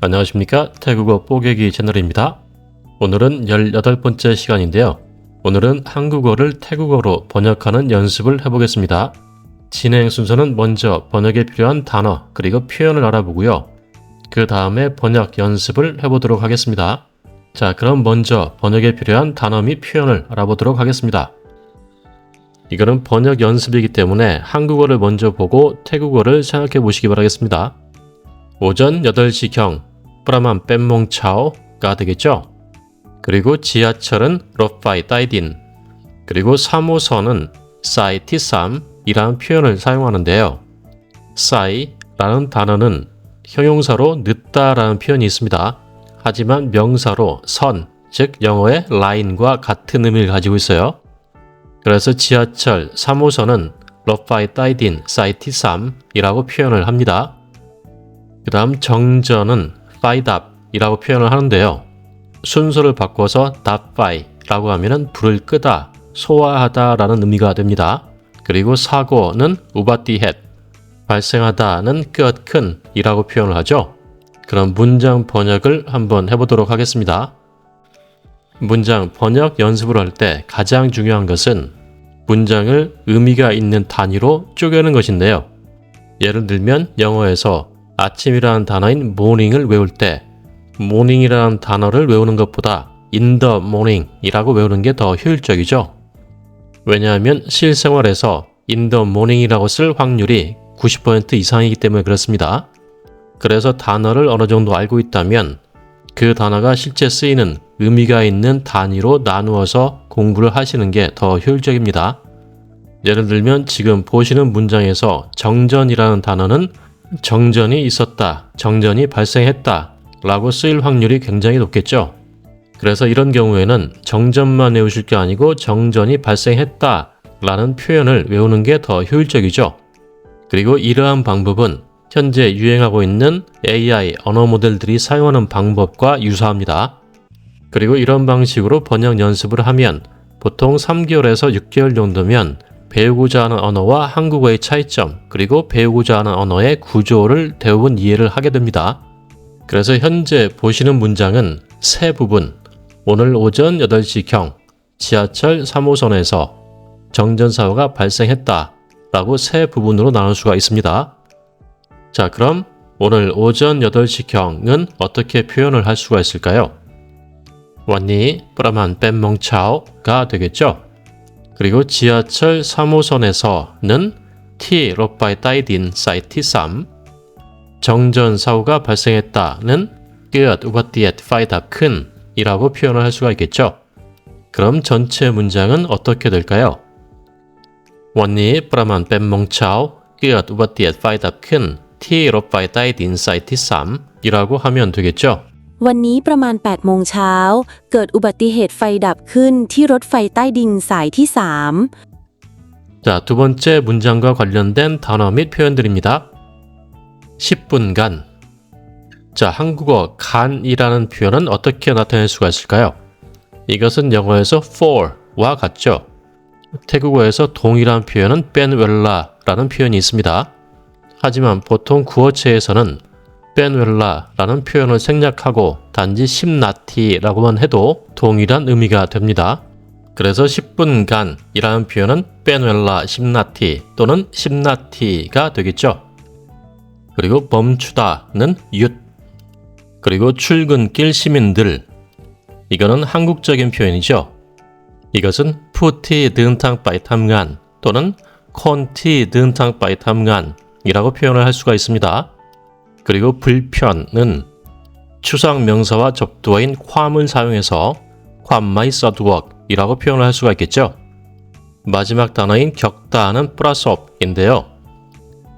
안녕하십니까? 태국어 뽀개기 채널입니다. 오늘은 18번째 시간인데요. 오늘은 한국어를 태국어로 번역하는 연습을 해보겠습니다. 진행 순서는 먼저 번역에 필요한 단어 그리고 표현을 알아보고요. 그 다음에 번역 연습을 해보도록 하겠습니다. 자, 그럼 먼저 번역에 필요한 단어 및 표현을 알아보도록 하겠습니다. 이거는 번역 연습이기 때문에 한국어를 먼저 보고 태국어를 생각해 보시기 바라겠습니다. 오전 8시경 프라만 뺀몽차오가 되겠죠. 그리고 지하철은 로파이 따이딘, 그리고 3호선은 사이티삼이라는 표현을 사용하는데요. 사이라는 단어는 형용사로 늦다라는 표현이 있습니다. 하지만 명사로 선, 즉 영어의 라인과 같은 의미를 가지고 있어요. 그래서 지하철 3호선은 로파이 따이딘 사이티삼이라고 표현을 합니다. 그 다음 정전은 파이답이라고 표현을 하는데요. 순서를 바꿔서 답파이라고 하면은 불을 끄다, 소화하다 라는 의미가 됩니다. 그리고 사고는 우바티헷, 발생하다는 끄엇큰 이라고 표현을 하죠. 그럼 문장 번역을 한번 해보도록 하겠습니다. 문장 번역 연습을 할 때 가장 중요한 것은 문장을 의미가 있는 단위로 쪼개는 것인데요. 예를 들면 영어에서 아침이라는 단어인 morning을 외울 때 morning이라는 단어를 외우는 것보다 in the morning 이라고 외우는 게 더 효율적이죠. 왜냐하면 실생활에서 in the morning이라고 쓸 확률이 90% 이상이기 때문에 그렇습니다. 그래서 단어를 어느 정도 알고 있다면 그 단어가 실제 쓰이는 의미가 있는 단위로 나누어서 공부를 하시는 게 더 효율적입니다. 예를 들면 지금 보시는 문장에서 정전이라는 단어는 정전이 있었다, 정전이 발생했다 라고 쓰일 확률이 굉장히 높겠죠. 그래서 이런 경우에는 정전만 외우실 게 아니고 정전이 발생했다 라는 표현을 외우는 게 더 효율적이죠. 그리고 이러한 방법은 현재 유행하고 있는 AI 언어 모델들이 사용하는 방법과 유사합니다. 그리고 이런 방식으로 번역 연습을 하면 보통 3개월에서 6개월 정도면 배우고자 하는 언어와 한국어의 차이점, 그리고 배우고자 하는 언어의 구조를 대부분 이해를 하게 됩니다. 그래서 현재 보시는 문장은 세 부분, 오늘 오전 8시경 지하철 3호선에서 정전사고가 발생했다 라고 세 부분으로 나눌 수가 있습니다. 자, 그럼 오늘 오전 8시경은 어떻게 표현을 할 수가 있을까요? 왔니? 프라만 뺀몽차오가 되겠죠? 그리고 지하철 3호선에서는 티 로파이 따이딘 사이티3, 정전사고가 발생했다는 끄엇 우바티엣 파이답 큰 이라고 표현을 할 수가 있겠죠. 그럼 전체 문장은 어떻게 될까요? 원니 프라만 뺀몽차오 끄엇 우바티엣 파이답 큰 티 로파이 따이딘 사이티3 이라고 하면 되겠죠. วันนี้ประมาณ 8 โมงเช้าเกิดอุบัติเหตุไฟดับขึ้นที่รถไฟใต้ดินสายที่ 3. 자, 두 번째 문장과 관련된 단어 및 표현들입니다. 10분간. 자, 한국어 간이라는 표현은 어떻게 나타낼 수가 있을까요? 이것은 영어에서 for와 같죠. 태국어에서 동일한 표현은 뺀웰라라는 표현이 있습니다. 하지만 보통 구어체에서는 뺀웰라라는 표현을 생략하고 단지 10나티라고만 해도 동일한 의미가 됩니다. 그래서 10분간이라는 표현은 뺀웰라 10나티 또는 10나티가 되겠죠. 그리고 멈추다는 윷, 그리고 출근길 시민들, 이거는 한국적인 표현이죠. 이것은 푸티 드은탕 빠이탐간 또는 콘티 드은탕 빠이탐간 이라고 표현을 할 수가 있습니다. 그리고 불편은 추상 명사와 접두어인 괌을 사용해서 괌마이 서드웍 이라고 표현을 할 수가 있겠죠. 마지막 단어인 겪다는 플러스업인데요.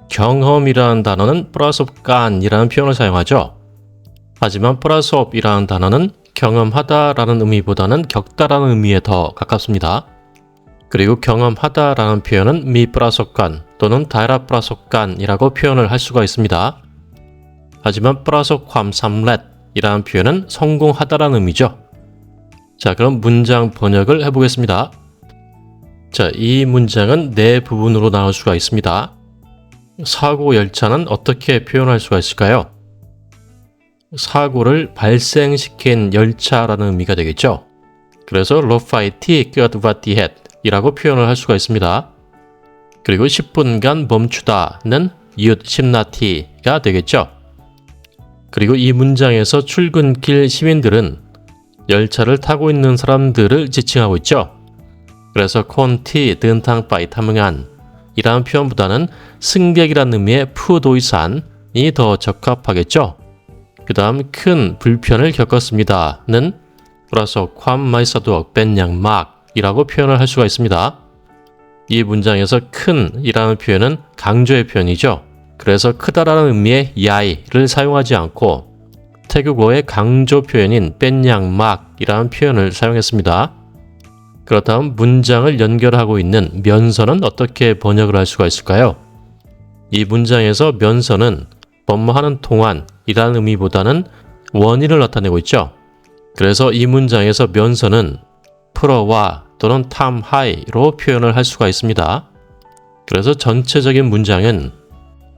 경험이라는 단어는 플러스업간이라는 표현을 사용하죠. 하지만 플러스업이라는 단어는 경험하다라는 의미보다는 겪다라는 의미에 더 가깝습니다. 그리고 경험하다라는 표현은 미 플러스업간 또는 다이라 플러스업간이라고 표현을 할 수가 있습니다. 하지만 플러스업 괌 삼렛이라는 표현은 성공하다라는 의미죠. 자, 그럼 문장 번역을 해보겠습니다. 자, 이 문장은 네 부분으로 나눌 수가 있습니다. 사고 열차는 어떻게 표현할 수가 있을까요? 사고를 발생시킨 열차라는 의미가 되겠죠. 그래서 로파이티 끄드바티헷 이라고 표현을 할 수가 있습니다. 그리고 10분간 멈추다는 이웃 심나티가 되겠죠. 그리고 이 문장에서 출근길 시민들은 열차를 타고 있는 사람들을 지칭하고 있죠. 그래서 콘티 든탕바이 타뭉안 이라는 표현보다는 승객이라는 의미의 푸도이산이 더 적합하겠죠. 그 다음 큰 불편을 겪었습니다는 플러스 ความ마이사도 뺀양막 이라고 표현을 할 수가 있습니다. 이 문장에서 큰 이라는 표현은 강조의 표현이죠. 그래서 크다라는 의미의 야이를 사용하지 않고 태국어의 강조 표현인 뺀양막 이라는 표현을 사용했습니다. 그렇다면 문장을 연결하고 있는 면서는 어떻게 번역을 할 수가 있을까요? 이 문장에서 면서는 뭐뭐하는 동안 이라는 의미보다는 원인을 나타내고 있죠. 그래서 이 문장에서 면서는 프로와 또는 탐하이로 표현을 할 수가 있습니다. 그래서 전체적인 문장은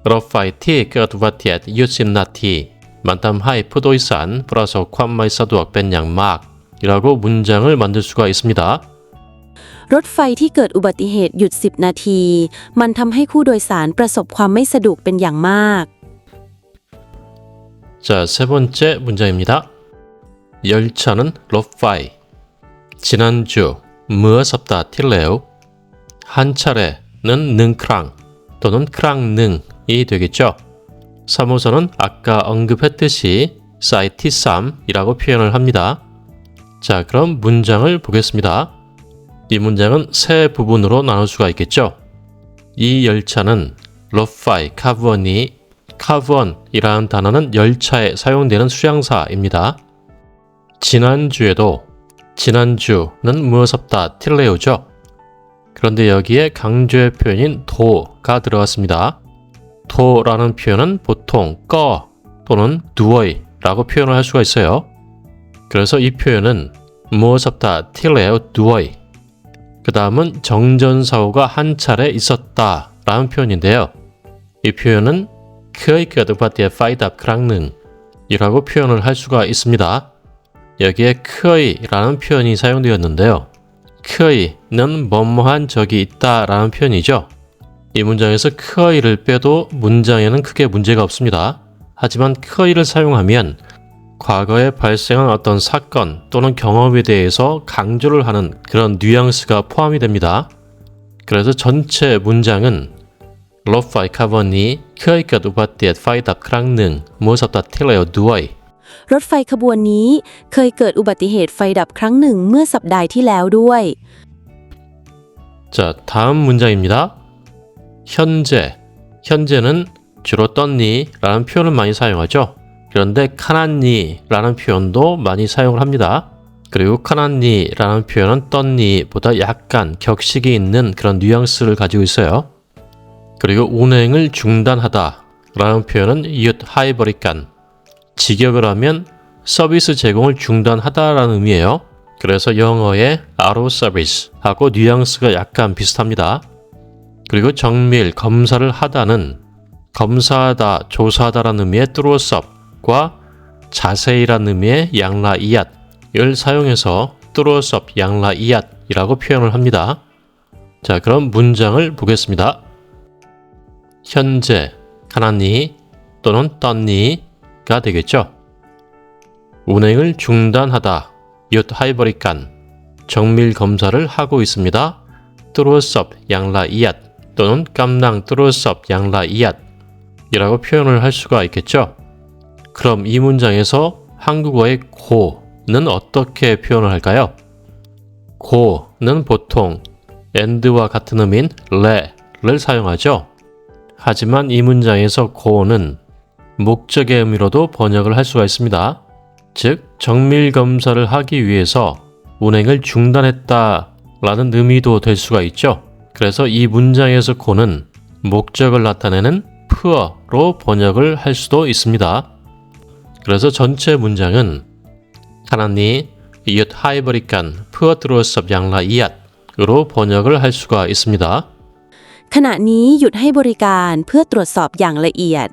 러파이티 끄드바티엣 유심나티 만탐하이 푸도이산 플러스 ความ마이사두억 뺀양막 이라고 문장을 만들 수가 있습니다. รถไฟที่เกิดอุบัติเหตุหยุด10 นาทีมันทำให้ผู้โดยสารประสบความไม่สะดวกเป็นอย่างมาก 자, 세 번째 문장입니다. 열차는 로파이 지난주 มื่อ สัปดาห์ 틸레오 한 차례는 능크랑 또는 크랑능이 되겠죠. 3호선은 아까 언급했듯이 사이티 3이라고 표현을 합니다. 자, 그럼 문장을 보겠습니다. 이 문장은 세 부분으로 나눌 수가 있겠죠. 이 열차는 로파이 카브원이 카브원이라는 단어는 열차에 사용되는 수량사입니다. 지난주에도 지난주는 무엇없다 틸레오죠. 그런데 여기에 강조의 표현인 도가 들어갔습니다. 도라는 표현은 보통 꺼 또는 두어이라고 표현을 할 수가 있어요. 그래서 이 표현은 무엇없다 틸레오 두어이 그 다음은 정전사고가 한 차례 있었다 라는 표현인데요. 이 표현은 크이끄드바티의 파이답 크랑능 이라고 표현을 할 수가 있습니다. 여기에 크이라는 표현이 사용되었는데요. 크이는 뭐뭐한 적이 있다 라는 표현이죠. 이 문장에서 크이를 빼도 문장에는 크게 문제가 없습니다. 하지만 크이를 사용하면 과거에 발생한 어떤 사건 또는 경험에 대해서 강조를 하는 그런 뉘앙스가 포함이 됩니다. 그래서 전체 문장은 로파이 카버니 크이끄드바티의 파이답 크랑능 무엇없다 틸레오 두어이 รถไฟขบวนนี้เคยเกิดอุบัติเหตุไฟดับครั้งหนึ่งเมื่อสัปดาห์ที่แล้วด้วย 자, 다음 문장입니다. 현재. 현재는 주로 떴니 라는 표현을 많이 사용하죠. 그런데 카났니 라는 표현도 많이 사용을 합니다. 그리고 카났니 라는 표현은 떴니 보다 약간 격식이 있는 그런 뉘앙스를 가지고 있어요. 그리고 운행을 중단하다 라는 표현은 이웃 하이버리깐 직역을 하면 서비스 제공을 중단하다라는 의미예요. 그래서 영어의 out of service 하고 뉘앙스가 약간 비슷합니다. 그리고 정밀 검사를 하다는 검사하다, 조사하다라는 의미의 뚜루섭과 자세히라는 의미의 양라이얏을 사용해서 뚜루섭 양라이얏이라고 표현을 합니다. 자, 그럼 문장을 보겠습니다. 현재 하나니 또는 떴니가 되겠죠. 운행을 중단하다 이웃 하이버리칸 정밀 검사를 하고 있습니다. 뚜루섭 양라이얏 또는 깜낭 뚜루섭 양라이얏 이라고 표현을 할 수가 있겠죠. 그럼 이 문장에서 한국어의 고는 어떻게 표현을 할까요? 고는 보통 and와 같은 의미인 레를 사용하죠. 하지만 이 문장에서 고는 목적의 의미로도 번역을 할 수가 있습니다. 즉, 정밀 검사를 하기 위해서 운행을 중단했다 라는 의미도 될 수가 있죠. 그래서 이 문장에서 고는 목적을 나타내는 푸어로 번역을 할 수도 있습니다. 그래서 전체 문장은 하나니 이웃 하이버리칸 푸어 트로섭 양라이얏으로 번역을 할 수가 있습니다. ขณะนี้หยุดให้บริการเพื่อตรวจสอบอย่างละเอียด